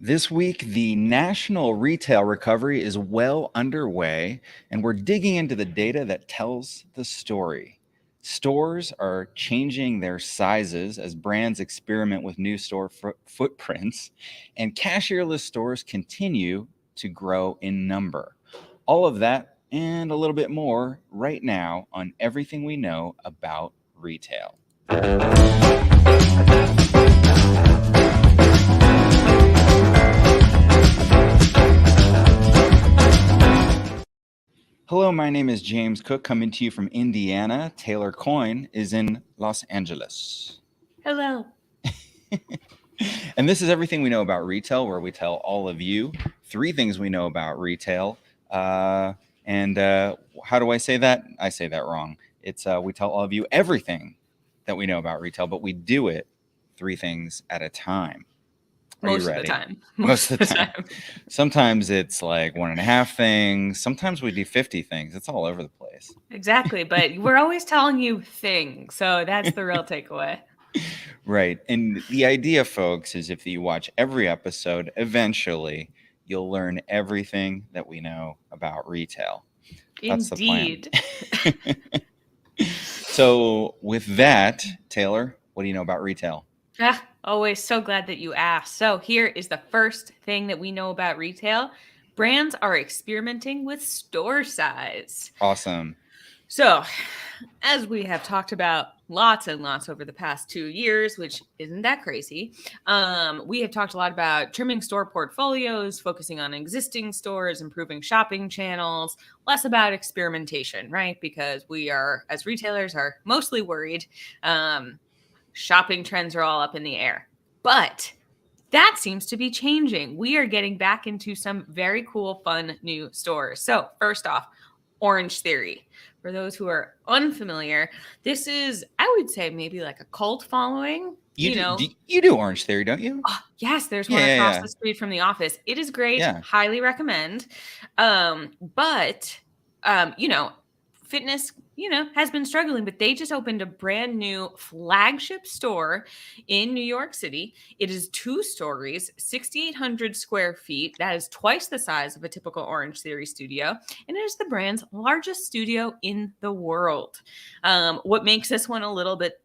This week, the national retail recovery is well underway, and we're digging into the data that tells the story. Stores are changing their sizes as brands experiment with new store footprints, and cashierless stores continue to grow in number. All of that and a little bit more right now on everything we know about retail. Hello, my name is James Cook, coming to you from Indiana. Taylor Coyne is in Los Angeles. Hello. And this is everything we know about retail, where we tell all of you three things we know about retail. And how do I say that? I say that wrong. It's we tell all of you everything that we know about retail, but we do it three things at a time. Are you Most of the ready? time. Most of the time. Sometimes it's like 1.5 things. Sometimes we do 50 things. It's all over the place. Exactly. But we're always telling you things. So that's the real takeaway. Right. And the idea, folks, is if you watch every episode, eventually you'll learn everything that we know about retail. That's the plan. Indeed. So, with that, Taylor, what do you know about retail? Always so glad that you asked. So here is the first thing that we know about retail. Brands are experimenting with store size. Awesome. So, as we have talked about lots and lots over the past 2 years, which isn't that crazy, we have talked a lot about trimming store portfolios, focusing on existing stores, improving shopping channels, less about experimentation, right? Because we are, as retailers, are mostly worried. Shopping trends are all up in the air. But that seems to be changing. We are getting back into some very cool, fun new stores. So, first off, Orange Theory. For those who are unfamiliar, this is, I would say, maybe like a cult following. You do Orange Theory, don't you? Yes, there's one across the street from the office. It is great. Yeah. Highly recommend. But fitness, has been struggling, but they just opened a brand new flagship store in New York City. It is 2 stories, 6,800 square feet. That is twice the size of a typical Orange Theory studio. And it is the brand's largest studio in the world. What makes this one a little bit,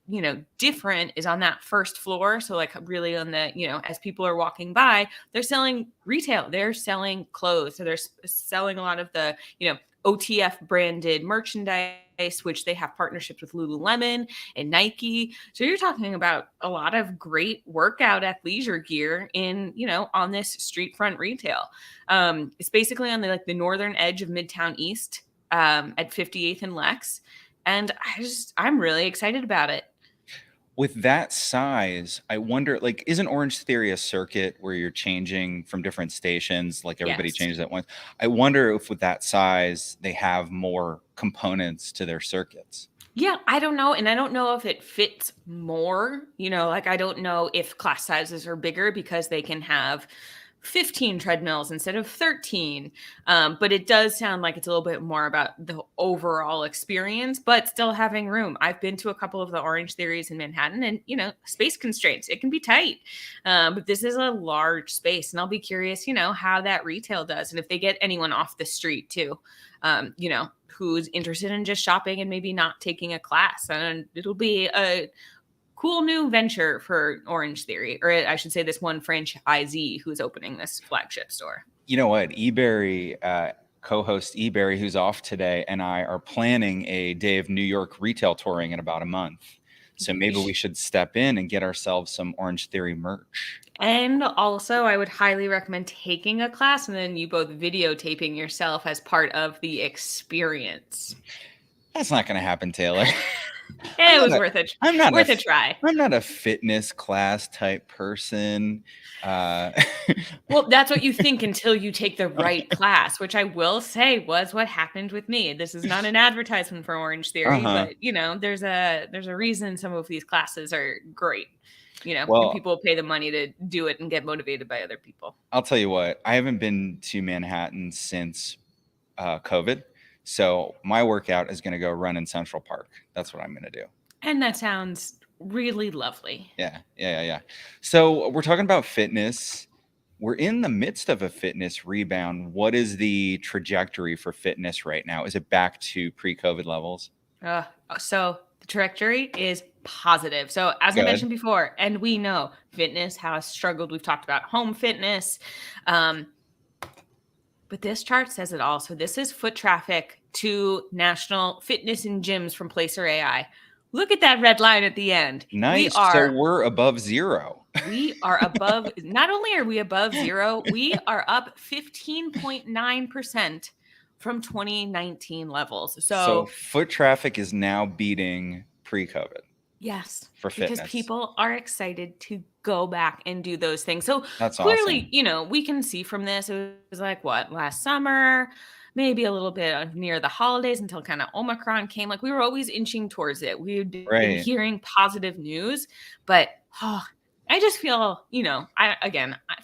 different is on that first floor. So like really on the, as people are walking by, they're selling retail, they're selling clothes. So they're selling a lot of the, OTF branded merchandise, which they have partnerships with Lululemon and Nike. So you're talking about a lot of great workout athleisure gear in, on this street front retail. It's basically on the northern edge of Midtown East at 58th and Lex. And I'm really excited about it. With that size, I wonder, isn't Orange Theory a circuit where you're changing from different stations, like everybody Yes. changes at once? I wonder if with that size, they have more components to their circuits. Yeah, I don't know. And I don't know if it fits more, I don't know if class sizes are bigger because they can have 15 treadmills instead of 13. But it does sound like it's a little bit more about the overall experience, but still having room. I've been to a couple of the Orange Theories in Manhattan and, space constraints, it can be tight. But this is a large space and I'll be curious, how that retail does. And if they get anyone off the street too, who's interested in just shopping and maybe not taking a class. And it'll be a cool new venture for Orange Theory, or I should say this one franchisee who's opening this flagship store. You know what? eBerry, co-host eBerry, who's off today, and I are planning a day of New York retail touring in about a month. So maybe we should step in and get ourselves some Orange Theory merch. And also, I would highly recommend taking a class and then you both videotaping yourself as part of the experience. That's not going to happen, Taylor. It was worth it. I'm not worth a try. I'm not a fitness class type person. Well, that's what you think until you take the right class, which I will say was what happened with me. This is not an advertisement for Orange Theory, but there's a reason some of these classes are great. And people pay the money to do it and get motivated by other people. I'll tell you what, I haven't been to Manhattan since COVID. So my workout is going to go run in Central Park. That's what I'm going to do. And that sounds really lovely. Yeah. So we're talking about fitness. we're in the midst of a fitness rebound. What is the trajectory for fitness right now? Is it back to pre-COVID levels? Uh, so the trajectory is positive. So as I Good. mentioned before, and we know fitness has struggled. We've talked about home fitness. But this chart says it all. So this is foot traffic to national fitness and gyms from Placer AI. Look at that red line at the end. Nice. So we're above zero. We are above, not only are we above zero, we are up 15.9% from 2019 levels. So So foot traffic is now beating pre-COVID yes, for because fitness. people are excited to go back and do those things. So That's clearly, awesome. we can see from this, it was like what, last summer, maybe a little bit near the holidays until kind of Omicron came. Like we were always inching towards it. We've been Right. hearing positive news, but I just feel,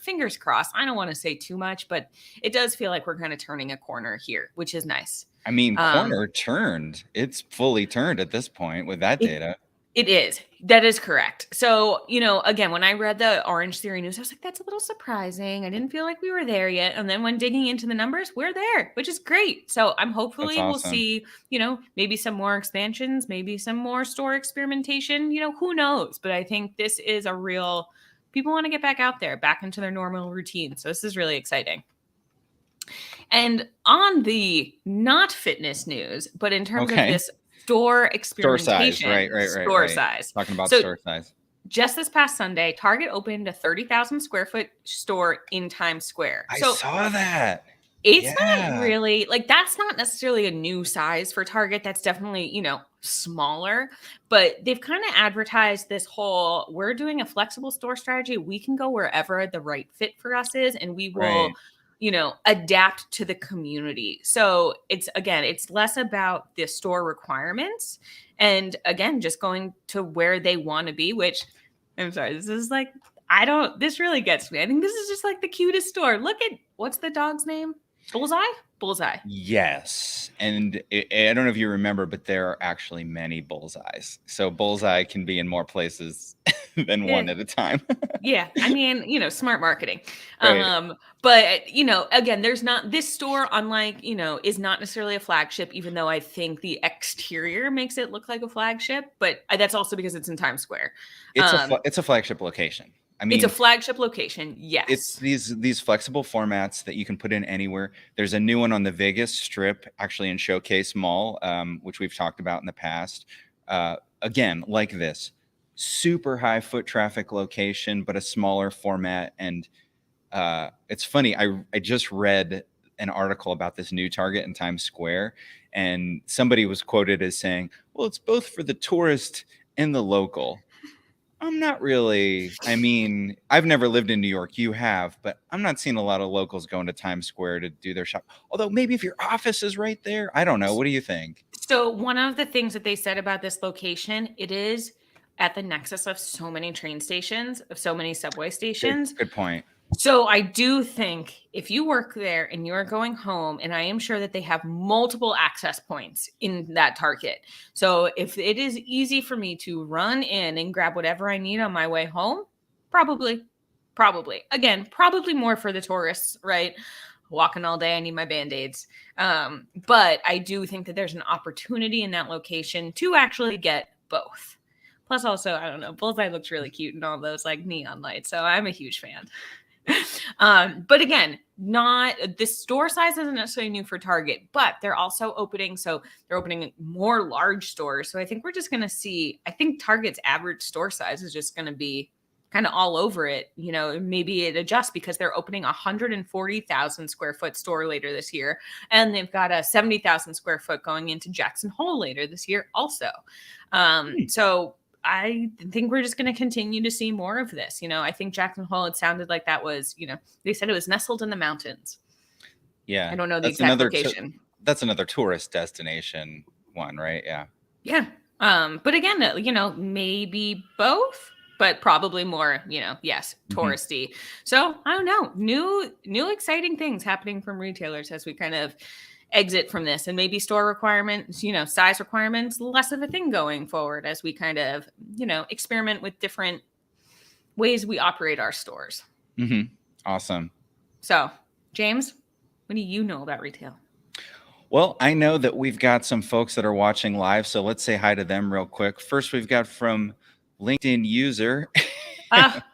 fingers crossed. I don't want to say too much, but it does feel like we're kind of turning a corner here, which is nice. I mean, Um, corner turned. It's fully turned at this point with that it data. It is. That is correct. So, again, when I read the Orange Theory news, I was like, that's a little surprising. I didn't feel like we were there yet. And then when digging into the numbers, we're there, which is great. So I'm That's hopefully we'll awesome. see, maybe some more expansions, maybe some more store experimentation, who knows? But I think this is a real, people want to get back out there, back into their normal routine. So this is really exciting. And on the not fitness news, but in terms of Okay. this store Store size. experimentation, Right. store size. Talking about So store size. just this past Sunday, Target opened a 30,000 square foot store in Times Square. I So saw that. it's not Yeah. really like that's not necessarily a new size for Target. That's definitely, smaller, but they've kind of advertised this whole we're doing a flexible store strategy. We can go wherever the right fit for us is, and we will, Right. adapt to the community. So it's less about the store requirements and again, just going to where they want to be, which I'm sorry, this is like, this really gets me. I think this is just like the cutest store. Look at what's the dog's name? Bullseye? Bullseye. Yes. And I don't know if you remember, but there are actually many bullseyes. So bullseye can be in more places than Yeah. one at a time. Yeah. I mean, smart marketing. Right. But again, there's not this store, unlike, is not necessarily a flagship, even though I think the exterior makes it look like a flagship. But that's also because it's in Times Square. It's a flagship location. I It's a mean, flagship location, it's yes. these flexible formats that you can put in anywhere. There's a new one on the Vegas Strip, actually in Showcase Mall, which we've talked about in the past. Again, like this, super high foot traffic location, but a smaller format. And it's funny. I just read an article about this new Target in Times Square, and somebody was quoted as saying, "Well, it's both for the tourist and the local." I'm not really. I mean, I've never lived in New York. You have, but I'm not seeing a lot of locals going to Times Square to do their shop. Although maybe if your office is right there, I don't know. What do you think? So one of the things that they said about this location, it is at the nexus of so many train stations, of so many subway stations. Good point. So I do think if you work there and you're going home, and I am sure that they have multiple access points in that Target. So if it is easy for me to run in and grab whatever I need on my way home, probably. Again, probably more for the tourists, right? Walking all day, I need my band-aids. But I do think that there's an opportunity in that location to actually get both. Plus, also, I don't know, Bullseye looks really cute in all those like neon lights. So I'm a huge fan. But again, not the store size isn't necessarily new for Target, but they're also opening. So they're opening more large stores. So I think we're just going to see, I think Target's average store size is just going to be kind of all over it. Maybe it adjusts because they're opening a 140,000 square foot store later this year. And they've got a 70,000 square foot going into Jackson Hole later this year also. So I think we're just going to continue to see more of this. I think Jackson Hole, it sounded like that was, they said it was nestled in the mountains. Yeah, I don't know the exact location. That's another tourist destination one, right? Yeah. Yeah. But again, maybe both, but probably more, yes, touristy. So I don't know, new exciting things happening from retailers as we kind of exit from this, and maybe store requirements, size requirements, less of a thing going forward as we kind of, experiment with different ways we operate our stores. Mm-hmm. Awesome. So, James, what do you know about retail? Well, I know that we've got some folks that are watching live, so let's say hi to them real quick. First, we've got from LinkedIn user, Ah,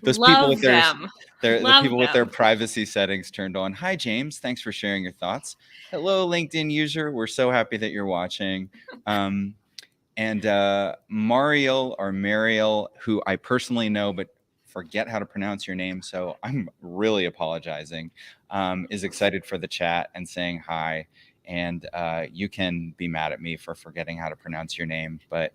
those people with love them. the Love people with their them. privacy settings turned on. Hi, James. Thanks for sharing your thoughts. Hello, LinkedIn user. We're so happy that you're watching. Um, and Mariel or Mariel, who I personally know but forget how to pronounce your name, so I'm really apologizing, is excited for the chat and saying hi. And you can be mad at me for forgetting how to pronounce your name, but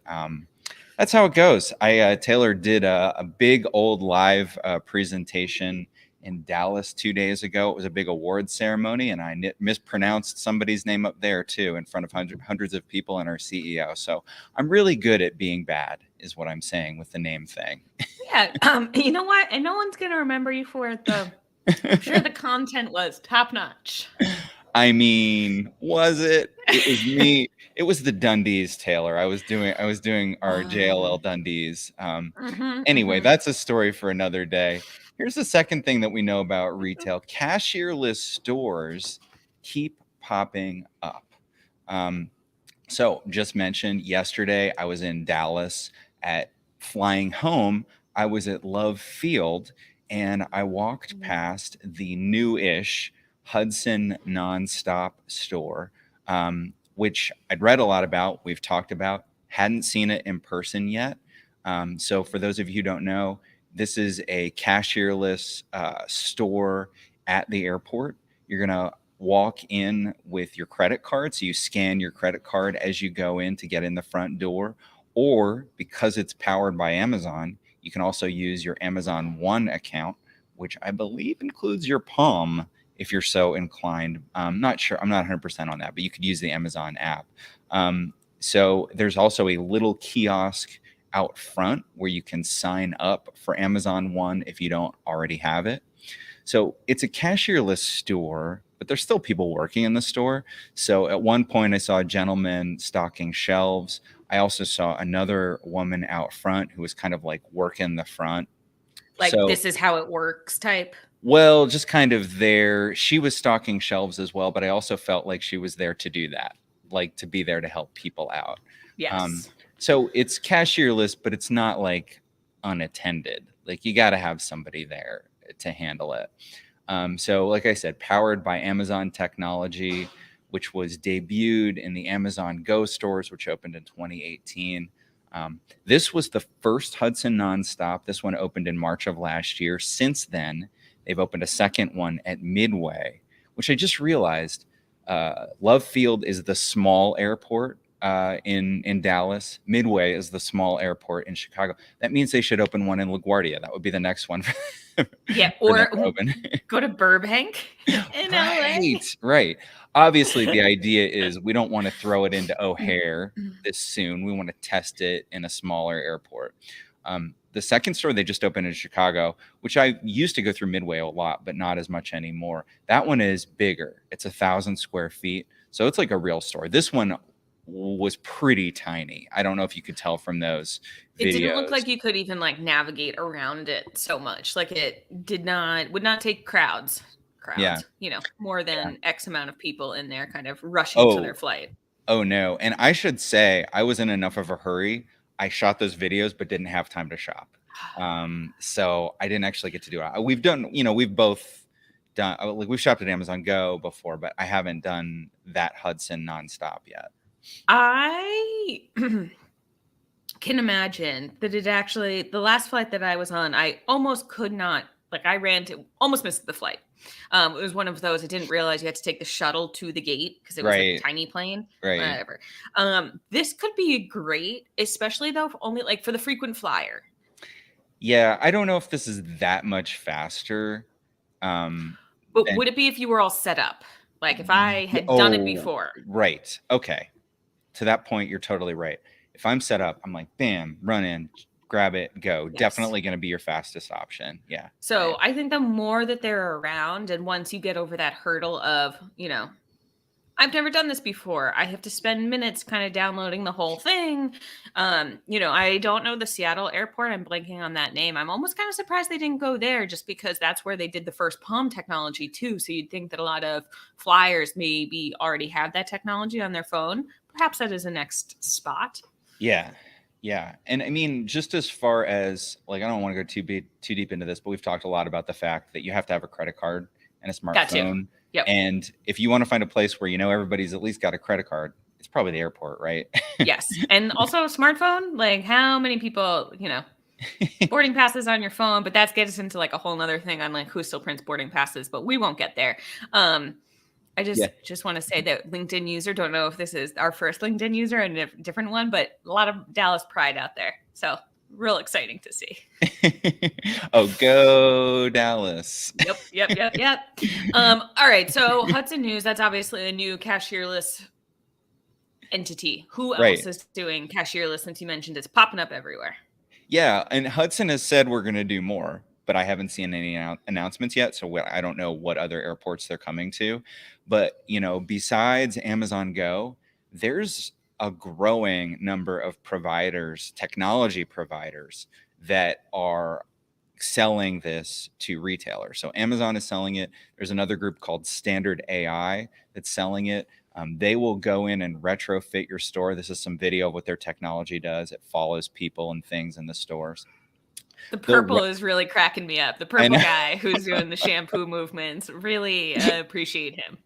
that's how it goes. Taylor did a big old live presentation in Dallas 2 days ago. It was a big award ceremony, and I mispronounced somebody's name up there too in front of hundreds of people and our CEO. So I'm really good at being bad, is what I'm saying with the name thing. Yeah. You know what? And no one's gonna remember you for it though. I'm sure the content was top notch. I mean, was it? It was me. It was the Dundies, Taylor. I was doing our JLL Oh. Dundies. Anyway, Mm-hmm. that's a story for another day. Here's the second thing that we know about retail: cashierless stores keep popping up. Um, so, just mentioned yesterday, I was in Dallas at flying home. I was at Love Field and I walked past the new-ish Hudson Nonstop store, which I'd read a lot about. We've talked about, hadn't seen it in person yet. So, for those of you who don't know, this is a cashierless store at the airport. You're going to walk in with your credit card. So you scan your credit card as you go in to get in the front door. Or because it's powered by Amazon, you can also use your Amazon One account, which I believe includes your Palm if you're so inclined. I'm not sure. I'm not 100% on that, but you could use the Amazon app. So there's also a little kiosk out front where you can sign up for Amazon One if you don't already have it. So it's a cashierless store, but there's still people working in the store. So at one point, I saw a gentleman stocking shelves. I also saw another woman out front who was kind of like working the front. Like So, this is how it works type. well, just kind of there. She was stocking shelves as well, but I also felt like she was there to do that, like to be there to help people out. Um, Yes. so it's cashierless, but it's not like unattended. Like you got to have somebody there to handle it. So, like I said, powered by Amazon technology, which was debuted in the Amazon Go stores, which opened in 2018. This was the first Hudson Nonstop. This one opened in March of last year. Since then, they've opened a second one at Midway, which I just realized Love Field is the small airport in Dallas. Midway is the small airport in Chicago. That means they should open one in LaGuardia. That would be the next one Yeah. for them Or to open. go to Burbank in LA. Right, right. Obviously, the idea is we don't want to throw it into O'Hare this soon. We want to test it in a smaller airport. The second store they just opened in Chicago, which I used to go through Midway a lot, but not as much anymore. That one is bigger. It's 1,000 square feet. So it's like a real store. This one was pretty tiny. I don't know if you could tell from those It didn't look videos. like you could even like navigate around it so much. Like it would not take Yeah. more Yeah. than X amount of people in there kind of rushing to their Oh, flight. oh no. And I should say I was in enough of a hurry. I shot those videos, but didn't have time to shop. So I didn't actually get to do it. We've done, we've both done, like we've shopped at Amazon Go before, but I haven't done that Hudson Nonstop yet. I can imagine that the last flight that I was on, I almost could not, like I ran to, almost missed the flight. It was one of those, I didn't realize you had to take the shuttle to the gate because it was like a Right. tiny plane, Right. whatever. This could be great, especially though, only like for the frequent flyer. Yeah. I don't know if this is that much faster. But Than, would it be if you were all set up? Like if I had done it oh, before? right. Okay. To that point, you're totally right. If I'm set up, I'm like, bam, run in, grab it, go. Yes. Definitely going to be your fastest option. Yeah. So I think the more that they're around, and once you get over that hurdle of, I've never done this before. I have to spend minutes kind of downloading the whole thing. I don't know the Seattle airport. I'm blanking on that name. I'm almost kind of surprised they didn't go there just because that's where they did the first palm technology too. So you'd think that a lot of flyers maybe already have that technology on their phone. Perhaps that is a next spot. Yeah. Yeah. And I mean, just as far as like, I don't want to go too deep into this, but we've talked a lot about the fact that you have to have a credit card and a Got to. smartphone. Yep. And if you want to find a place where, everybody's at least got a credit card, it's probably the airport, right? Yes. And also a smartphone. Like how many people, boarding passes on your phone, but that gets us into like a whole nother thing on like who still prints boarding passes, but we won't get there. I Yeah. just want to say that LinkedIn user, don't know if this is our first LinkedIn user and a different one, but a lot of Dallas pride out there. So real exciting to see. Oh, go Dallas. Yep. All right. So Hudson News, that's obviously a new cashierless entity. Who else Right. is doing cashierless since you mentioned it's popping up everywhere? Yeah, and Hudson has said we're going to do more, but I haven't seen any announcements yet, so I don't know what other airports they're coming to. But, besides Amazon Go, there's a growing number of providers, technology providers that are selling this to retailers. So Amazon is selling it. There's another group called Standard AI that's selling it. They will go in and retrofit your store. This is some video of what their technology does. It follows people and things in the stores. The They'll purple is really cracking me up. The I purple know. guy who's doing the shampoo movements. Really appreciate him.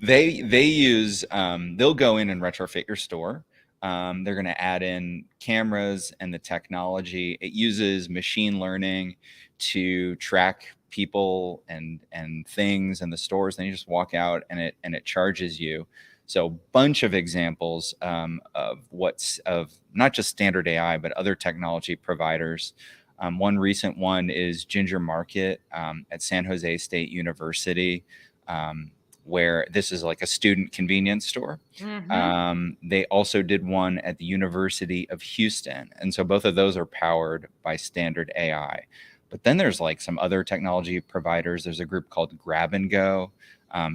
They use they'll go in and retrofit your store. They're going to add in cameras and the technology. It uses machine learning to track people and things in the stores. Then you just walk out and it charges you. So bunch of examples of not just Standard AI but other technology providers. One recent one is Ginger Market at San Jose State University. Where this is like a student convenience store. They also did one at the University of Houston. And so both of those are powered by Standard AI. But then there's like some other technology providers. There's a group called Grab and Go.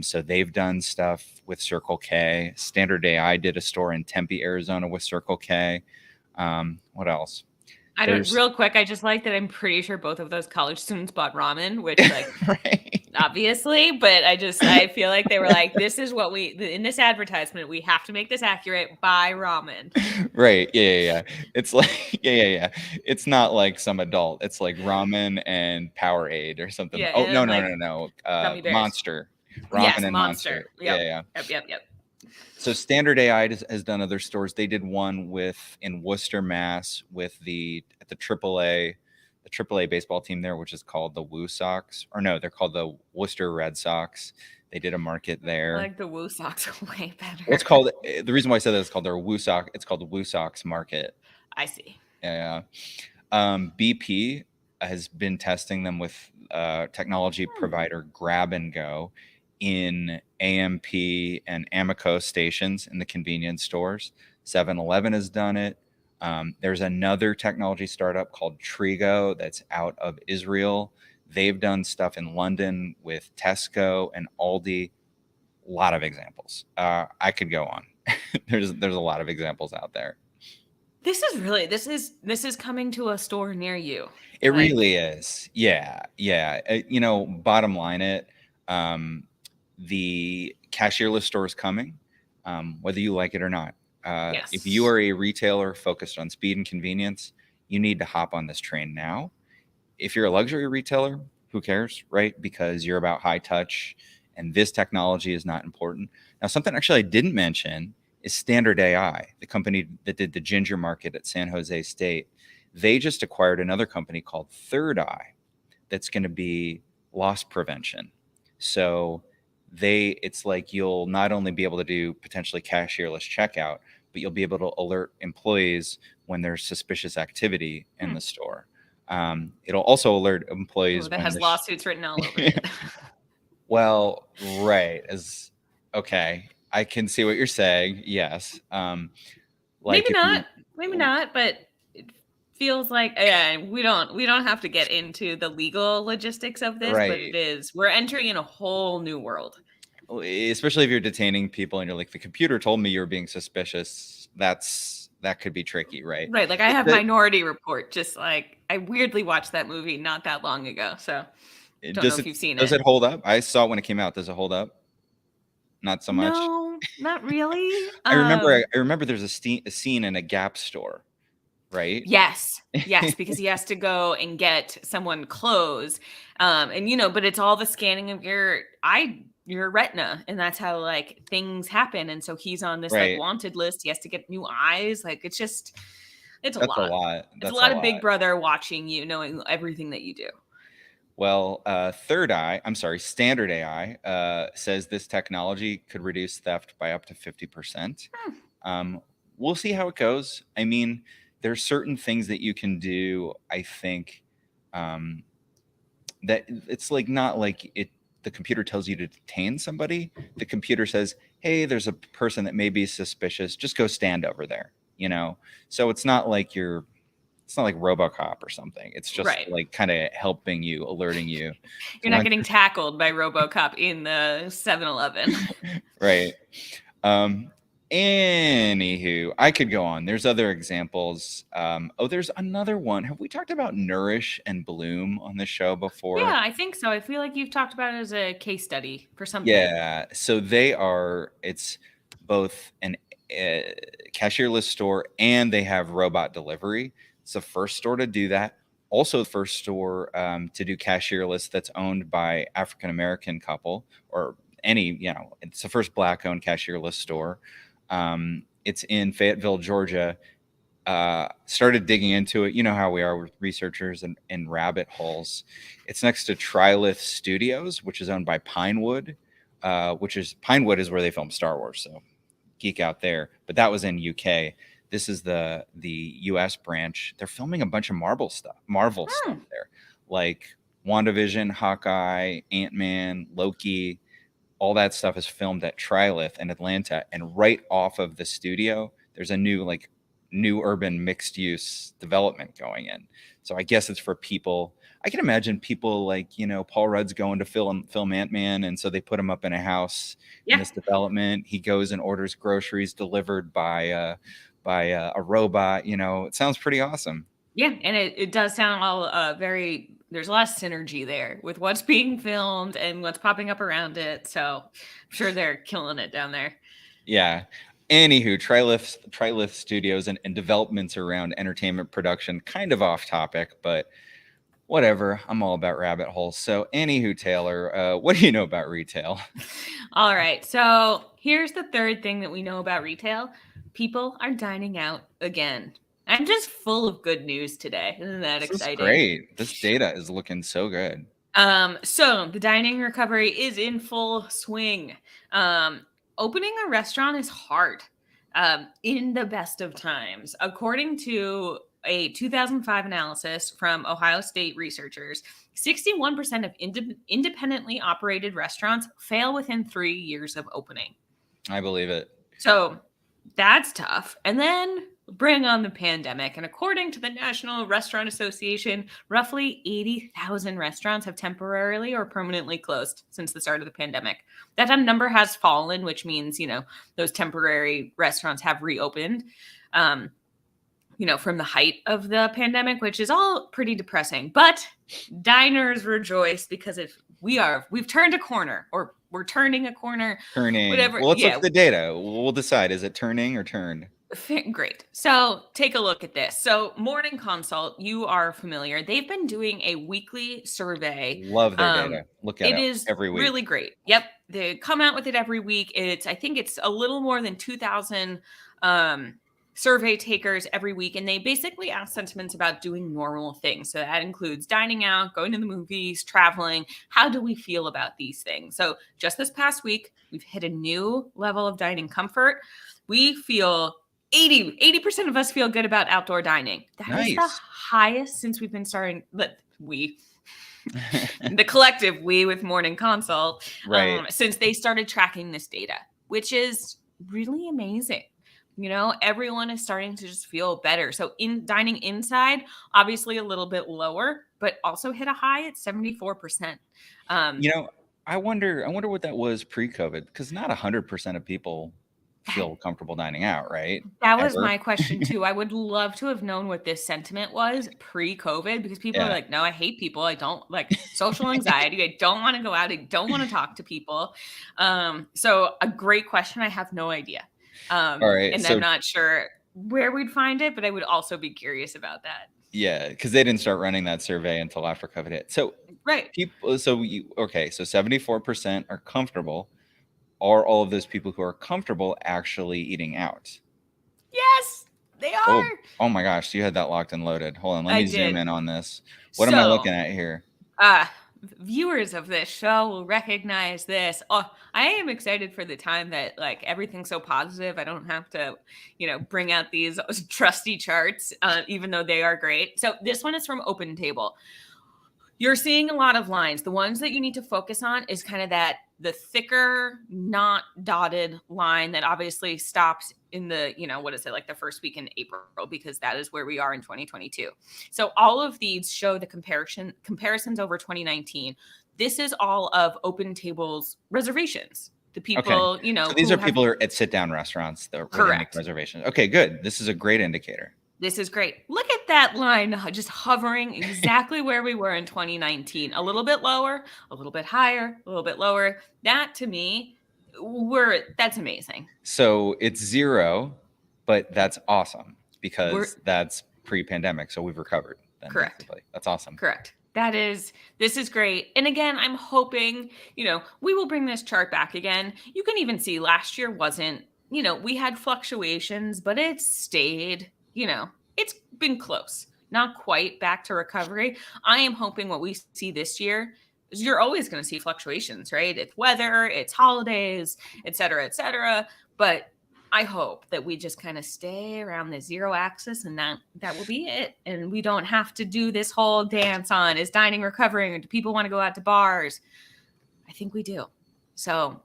So they've done stuff with Circle K. Standard AI did a store in Tempe, Arizona with Circle K. What else? There's Real quick, I just like that I'm pretty sure both of those college students bought ramen, which like right. obviously, but I feel like they were like, this is what in this advertisement, we have to make this accurate. Buy ramen. Right. Yeah. It's like, yeah. It's not like some adult. It's like ramen and Powerade or something. Yeah, Oh, no, and like no. gummy bears. Monster. Yes, Ramen and Monster. Monster. Yep. Yeah. Yep. So Standard AI has done other stores. They did one in Worcester, Mass, with at the AAA baseball team there, which is called the Woo Sox, or no, they're called the Worcester Red Sox. They did a market I there. like the Woo Sox way better. What's called the reason why I said that is called their Woo Sox. It's called the Woo Sox Market. I see. Yeah. BP has been testing them with technology provider Grab and Go in AMP and Amico stations in the convenience stores. 7-Eleven has done it. There's another technology startup called Trigo that's out of Israel. They've done stuff in London with Tesco and Aldi. A lot of examples. I could go on. There's a lot of examples out there. This is coming to a store near you. It really is. Yeah. Bottom line the cashierless store is coming, whether you like it or not. Yes. If you are a retailer focused on speed and convenience, you need to hop on this train now. If you're a luxury retailer, who cares, right? Because you're about high touch and this technology is not important. Now, something actually I didn't mention is Standard AI, the company that did the Ginger Market at San Jose State. They just acquired another company called Third Eye that's going to be loss prevention. So it's like you'll not only be able to do potentially cashierless checkout, but you'll be able to alert employees when there's suspicious activity in the store. It'll also alert employees that when has lawsuits written all over it. Well, right. Okay. I can see what you're saying. Yes. Maybe not, but it feels like we don't have to get into the legal logistics of this, right. but we're entering in a whole new world. especially if you're detaining people and you're like, the computer told me you were being suspicious. That could be tricky, right? Right, like, I have That Minority Report, just, like I weirdly watched that movie not that long ago, so don't know does if it you've seen does it. it hold up? I saw it when it came out. Does it hold up? Not so much. No, not really. I remember there's a scene in a Gap store, right? Yes, yes, because he has to go and get someone clothes, and, but it's all the scanning of your retina, and that's how, like, things happen, and so he's on this, like, Right. wanted list, he has to get new eyes, like, it's a That's a lot. lot. It's a That's a lot of lot. Big Brother watching you, knowing everything that you do. Well, Standard AI says this technology could reduce theft by up to 50%. Hmm, Um, we'll see how it goes. I mean, there's certain things that you can do, I think, um, that it's like not like the computer tells you to detain somebody. The computer says, hey, there's a person that may be suspicious. Just go stand over there, you know? So it's not like RoboCop or something. It's just right. like kind of helping you, alerting you to You're not when getting tackled by RoboCop in the 7-Eleven. right. Um, Anywho, I could go on. There's other examples. There's another one. Have we talked about Nourish and Bloom on the show before? Yeah, I think so. I feel like you've talked about it as a case study for something. Yeah. So it's both an cashierless store and they have robot delivery. It's the first store to do that. Also, the first store to do cashierless that's owned by African American couple or it's the first black owned cashierless store. It's in Fayetteville, Georgia. Started digging into it. You know how we are with researchers and rabbit holes. It's next to Trilith Studios, which is owned by Pinewood, Pinewood is where they filmed Star Wars. So geek out there. But that was in UK. This is the US branch. They're filming a bunch of Marvel stuff Hmm. there, like WandaVision, Hawkeye, Ant-Man, Loki. All that stuff is filmed at Trilith in Atlanta, and right off of the studio, there's a new urban mixed use development going in. So I guess it's for people. I can imagine people like Paul Rudd's going to film Ant-Man, and so they put him up in a house in Yeah. this development. He goes and orders groceries delivered by a robot. It sounds pretty awesome. Yeah, and it does sound all very. There's a lot of synergy there with what's being filmed and what's popping up around it. So I'm sure they're killing it down there. Yeah. Anywho, Trilith Studios and developments around entertainment production, kind of off topic, but whatever. I'm all about rabbit holes. So, anywho, Taylor, what do you know about retail? All right. So here's the third thing that we know about retail. People are dining out again. I'm just full of good news today. Isn't that This is exciting? great. This data is looking so good. So the dining recovery is in full swing. Um, Opening a restaurant is hard in the best of times. According to a 2005 analysis from Ohio State researchers, 61% of independently operated restaurants fail within 3 years of opening. I believe it. So that's tough. And then bring on the pandemic. And according to the National Restaurant Association, roughly 80,000 restaurants have temporarily or permanently closed since the start of the pandemic. That number has fallen, which means, those temporary restaurants have reopened. From the height of the pandemic, which is all pretty depressing. But diners rejoice because we've turned a corner, or we're turning a corner, Turning. whatever. Well, let's look Yeah, at the data. We'll decide, is it turning or turned? great. So take a look at this. So Morning Consult, you are familiar. They've been doing a weekly survey. Love their Um, data. Look at it it is every really week. great. Yep, they come out with it every week. I think it's a little more than 2,000 survey takers every week, and they basically ask sentiments about doing normal things. So that includes dining out, going to the movies, traveling. How do we feel about these things? So just this past week, we've hit a new level of dining comfort. We feel 80% of us feel good about outdoor dining. That is the Nice. highest since we've been starting. But the collective we with Morning Consult, Right. since they started tracking this data, which is really amazing. Everyone is starting to just feel better. So in dining inside, obviously a little bit lower, but also hit a high at 74%. You know, I wonder what that was pre-COVID, because not 100% of people feel comfortable dining out, right? That was Ever. my question too. I would love to have known what this sentiment was pre-COVID, because people are Yeah. like, "No, I hate people. I don't like social anxiety. I don't want to go out. I don't want to talk to people." So a great question. I have no idea. All right. And I'm So not sure where we'd find it, but I would also be curious about that. yeah, because they didn't start running that survey until after COVID hit. So Right. people, so you okay? So 74% are comfortable. Are all of those people who are comfortable actually eating out? Yes, they Oh, are. oh my gosh, you had that locked and loaded. Hold on, let I me zoom did. in on this. What am I So looking at here? uh viewers of this show will recognize this. Oh, I am excited for the time that like everything's so positive. I don't have to, bring out these trusty charts, even though they are great. So this one is from Open Table. You're seeing a lot of lines. The ones that you need to focus on is kind of that the thicker, not dotted line that obviously stops in the, what is it, like the first week in April, because that is where we are in 2022. So all of these show the comparisons over 2019. This is all of Open Table's reservations. The Okay, people, so these who are have people who are at sit-down restaurants where they make correct. reservations. Okay, good. This is a great indicator. This is great. Look at that line just hovering exactly where we were in 2019. A little bit lower, a little bit higher, a little bit lower. That to me, that's amazing. So it's 0, but that's awesome We're because that's pre-pandemic. So we've recovered then correct. basically. That's awesome. Correct. This is great. And again, I'm hoping, we will bring this chart back again. You can even see last year wasn't, we had fluctuations, but it stayed, it's been close, not quite back to recovery. I am hoping what we see this year is you're always going to see fluctuations, right? It's weather, it's holidays, et cetera, et cetera. But I hope that we just kind of stay around the zero axis, and that will be it. And we don't have to do this whole dance on is dining recovering or do people want to go out to bars? I think we do. So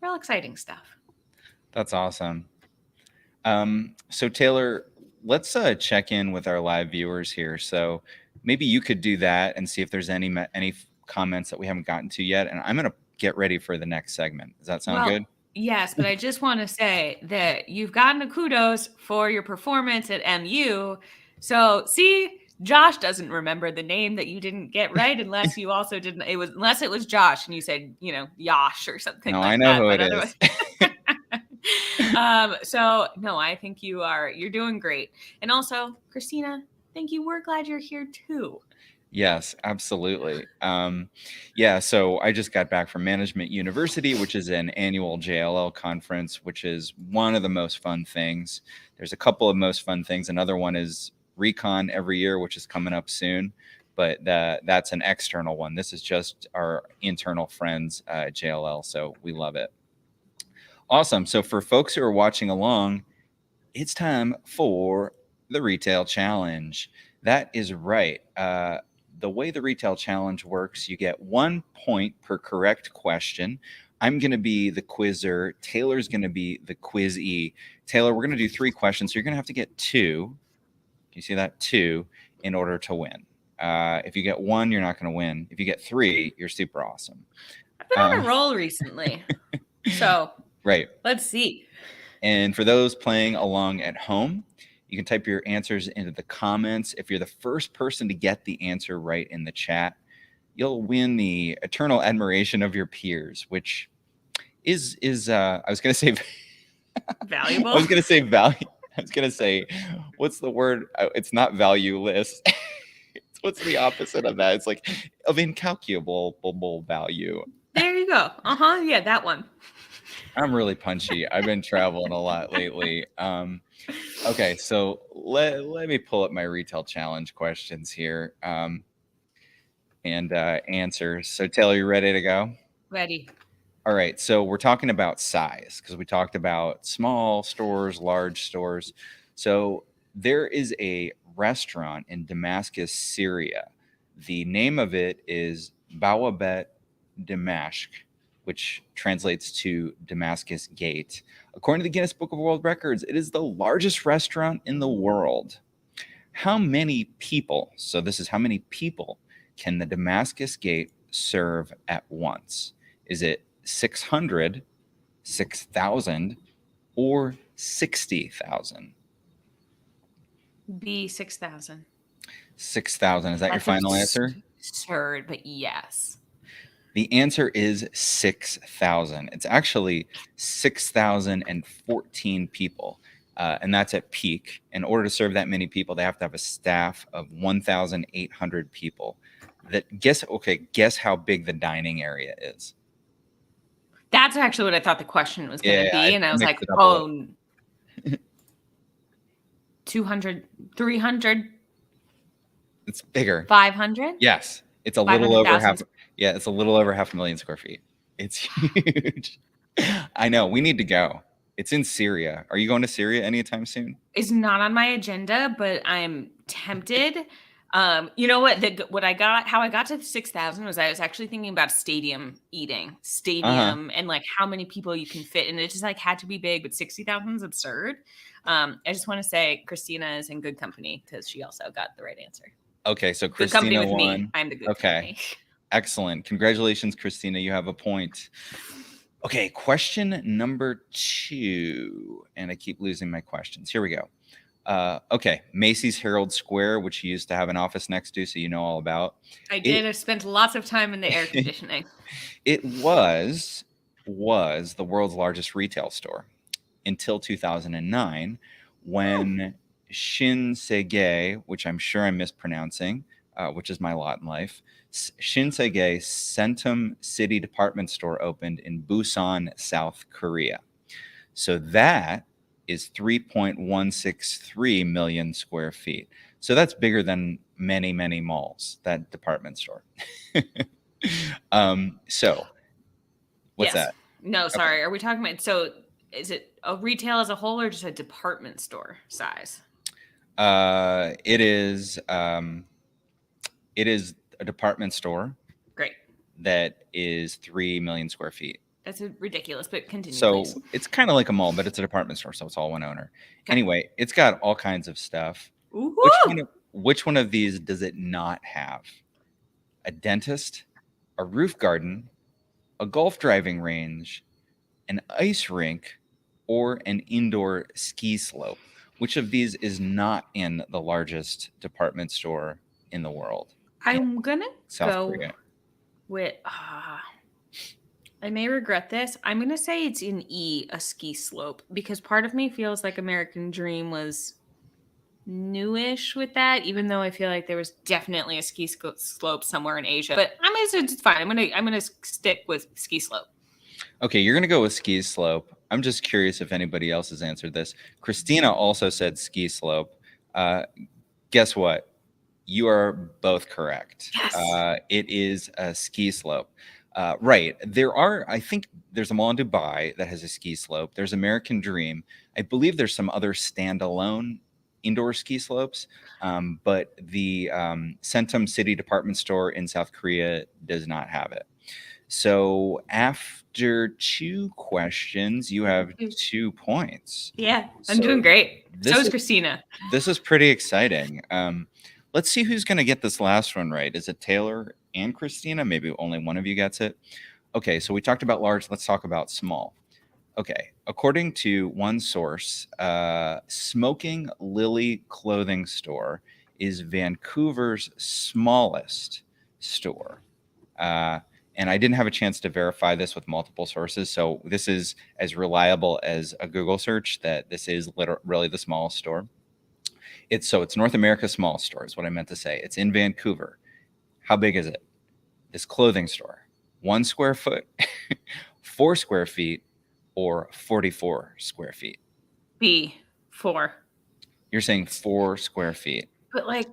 real exciting stuff. That's awesome. So Taylor, let's check in with our live viewers here. So maybe you could do that and see if there's any comments that we haven't gotten to yet. And I'm going to get ready for the next segment. Does that sound Well, good? yes, but I just want to say that you've gotten a kudos for your performance at MU. So see, Josh doesn't remember the name that you didn't get right unless you also didn't. Unless it was Josh and you said, Yosh or something No, I like know that. who But it otherwise, is. so no, I think you're doing great. And also, Christina, thank you. We're glad you're here too. Yes, absolutely. Yeah, so I just got back from Management University, which is an annual JLL conference, which is one of the most fun things. There's a couple of most fun things. Another one is Recon every year, which is coming up soon, but that's an external one. This is just our internal friends at JLL, so we love it. Awesome. So for folks who are watching along, it's time for the retail challenge. That is right. The way the retail challenge works, you get 1 point per correct question. I'm going to be the quizzer. Taylor's going to be the quizee. Taylor, we're going to do 3 questions. So you're going to have to get 2. Can you see that? 2 in order to win. If you get 1, you're not going to win. If you get 3, you're super awesome. I've been on a roll recently. So right. let's see. And for those playing along at home, you can type your answers into the comments. If you're the first person to get the answer right in the chat, you'll win the eternal admiration of your peers, which is I was going to say Valuable. I was going to say value. I was going to say, what's the word? It's not valueless. What's the opposite of that? It's like of incalculable value. There you go. Yeah, that one. I'm really punchy. I've been traveling a lot lately. Okay, so let me pull up my retail challenge questions here and answers. So Taylor, you ready to go? Ready. All right, so we're talking about size because we talked about small stores, large stores. So there is a restaurant in Damascus, Syria. The name of it is Bawabet Dimashq, which translates to Damascus Gate. According to the Guinness Book of World Records, it is the largest restaurant in the world. How many people, so this is how many people, can the Damascus Gate serve at once? Is it 600, 6,000, or 60,000? B, 6,000. 6,000. Is that your That's final answer? absurd, but yes. The answer is 6,000. It's actually 6,014 people. And that's at peak. In order to serve that many people, they have to have a staff of 1,800 people. Guess how big the dining area is. That's actually what I thought the question was going Yeah, to I be. And I was mixed like, it up a little. oh, 200, 300, It's bigger. 500, Yes, it's a little over 500,000. half. Yeah, it's a little over 500,000 square feet. It's huge. I know. We need to go. It's in Syria. Are you going to Syria anytime soon? Is not on my agenda, but I'm tempted. You know what? How I got to 6,000 was I was actually thinking about stadium eating, Uh-huh. and like how many people you can fit, and it just like had to be big. But 60,000 is absurd. I just want to say Christina is in good company because she also got the right answer. Okay, so Good company Christina with me. won. I'm the good Okay, company. excellent. Congratulations, Christina. You have a point. Okay, question number 2. And I keep losing my questions. Here we go. Okay, Macy's Herald Square, which you used to have an office next to, so you know all about. I It did. I spent lots of time in the air conditioning. it was the world's largest retail store until 2009 when Shinsegae, which I'm sure I'm mispronouncing, which is my lot in life, Shinsegae Centum City Department Store opened in Busan, South Korea. So that is 3.163 million square feet. So that's bigger than many, many malls, that department store. So what's Yes. that? No, Okay. sorry. Are we talking about is it a retail as a whole or just a department store size? It is a department store Great. that is 3 million square feet. That's ridiculous, but continue, please. So it's kind of like a mall, but it's a department store, so it's all one owner. Okay. Anyway, it's got all kinds of stuff. Ooh. Which one of these does it not have? A dentist, a roof garden, a golf driving range, an ice rink, or an indoor ski slope? Which of these is not in the largest department store in the world? I'm gonna South go Korea. with I may regret this. I'm gonna say it's in E, a ski slope, because part of me feels like American Dream was newish with that, even though I feel like there was definitely a slope somewhere in Asia. But it's fine. I'm gonna stick with ski slope. Okay, you're gonna go with ski slope. I'm just curious if anybody else has answered this. Christina also said ski slope. Guess what? You are both correct. Yes. It is a ski slope. Right. I think there's a mall in Dubai that has a ski slope. There's American Dream. I believe there's some other standalone indoor ski slopes. But the Centum City department store in South Korea does not have it. So after 2 questions, you have 2 points. Yeah, I'm doing great. So is Christina. This is pretty exciting. Let's see who's going to get this last one right. Is it Taylor and Christina? Maybe only one of you gets it. Okay, so we talked about large. Let's talk about small. Okay, according to one source, Smoking Lily Clothing Store is Vancouver's smallest store. And I didn't have a chance to verify this with multiple sources, so this is as reliable as a Google search that this is really the smallest store. It's North America's smallest store is what I meant to say. It's in Vancouver. How big is it? This clothing store, 1 square foot, 4 square feet, or 44 square feet? B, 4. You're saying 4 square feet. But like,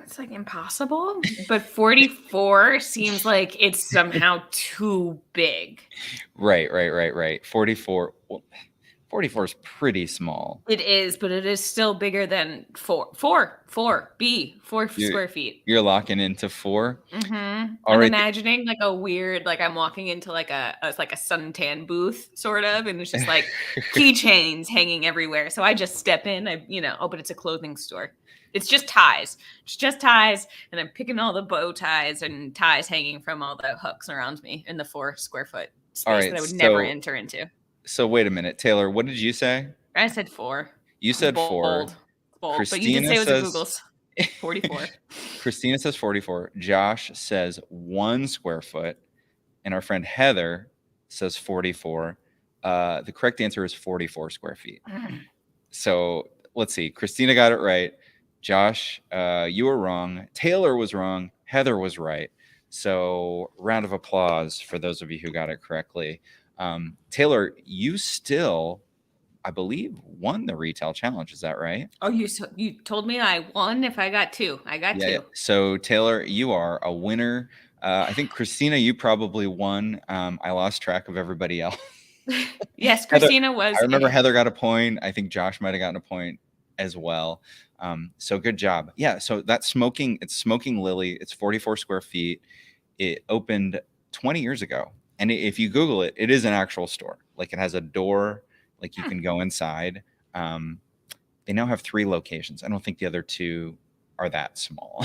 it's like impossible. But 44 seems like it's somehow too big. Right. 44. Well, 44 is pretty small. It is, but it is still bigger than 4. 4 square feet. You're locking into 4? Mm-hmm. All I'm right. imagining like a weird, like I'm walking into like a suntan booth sort of, and there's just like keychains hanging everywhere. So I just step in, but it's a clothing store. It's just ties. It's just ties, and I'm picking all the bow ties and ties hanging from all the hooks around me in the 4 square foot All space that right. I would never enter into. So wait a minute, Taylor. What did you say? I said 4. You It was said 4. bold. Bold. But you did Christina say it was a says Google's 44. Christina says 44. Josh says 1 square foot, and our friend Heather says 44. The correct answer is 44 square feet. So let's see. Christina got it right. Josh, you were wrong. Taylor was wrong. Heather was right. So round of applause for those of you who got it correctly. Taylor, you still, I believe, won the retail challenge. Is that right? Oh, you told me I won if I got 2. I got 2. Yeah. So Taylor, you are a winner. I think Christina, you probably won. I lost track of everybody else. Yes, Christina was. I remember Heather got a point. I think Josh might have gotten a point as well. So good job. Yeah. So it's Smoking Lily. It's 44 square feet. It opened 20 years ago. And if you Google it, it is an actual store. Like it has a door, like you can go inside. They now have 3 locations. I don't think the other 2 are that small.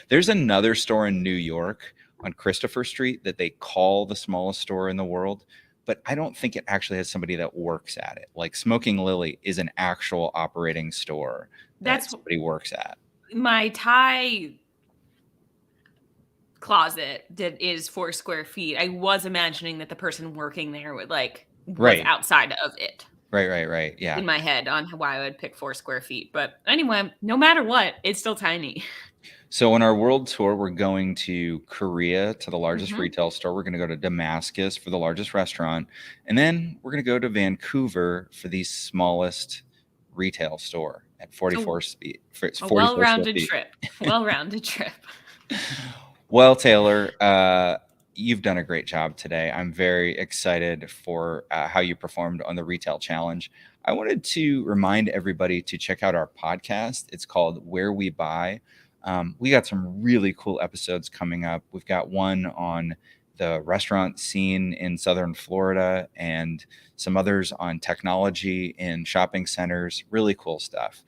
There's another store in New York on Christopher Street that they call the smallest store in the world, but I don't think it actually has somebody that works at it. Like Smoking Lily is an actual operating store that somebody works at. My tie closet that is 4 square feet. I was imagining that the person working there would was outside of it. Right. Yeah. In my head on why I would pick 4 square feet. But anyway, no matter what, it's still tiny. So on our world tour, we're going to Korea to the largest retail store. We're going to go to Damascus for the largest restaurant. And then we're going to go to Vancouver for the smallest retail store at 44 feet. A well-rounded trip. Well-rounded trip. Well, Taylor, you've done a great job today. I'm very excited for how you performed on the retail challenge. I wanted to remind everybody to check out our podcast. It's called Where We Buy. We got some really cool episodes coming up. We've got one on the restaurant scene in Southern Florida and some others on technology in shopping centers. Really cool stuff.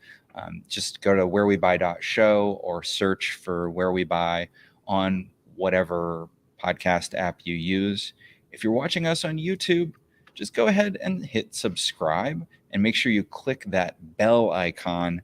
Just go to wherewebuy.show or search for Where We Buy on whatever podcast app you use. If you're watching us on YouTube, just go ahead and hit subscribe and make sure you click that bell icon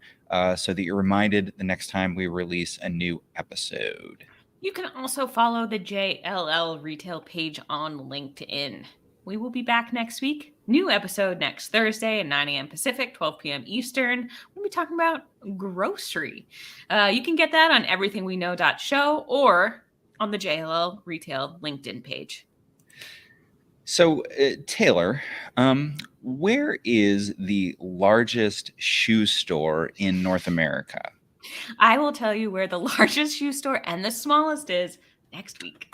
so that you're reminded the next time we release a new episode. You can also follow the JLL retail page on LinkedIn. We will be back next week. New episode next Thursday at 9 a.m. Pacific, 12 p.m. Eastern. We'll be talking about grocery. You can get that on everythingweknow.show or on the JLL retail LinkedIn page. So, Taylor, where is the largest shoe store in North America? I will tell you where the largest shoe store and the smallest is next week.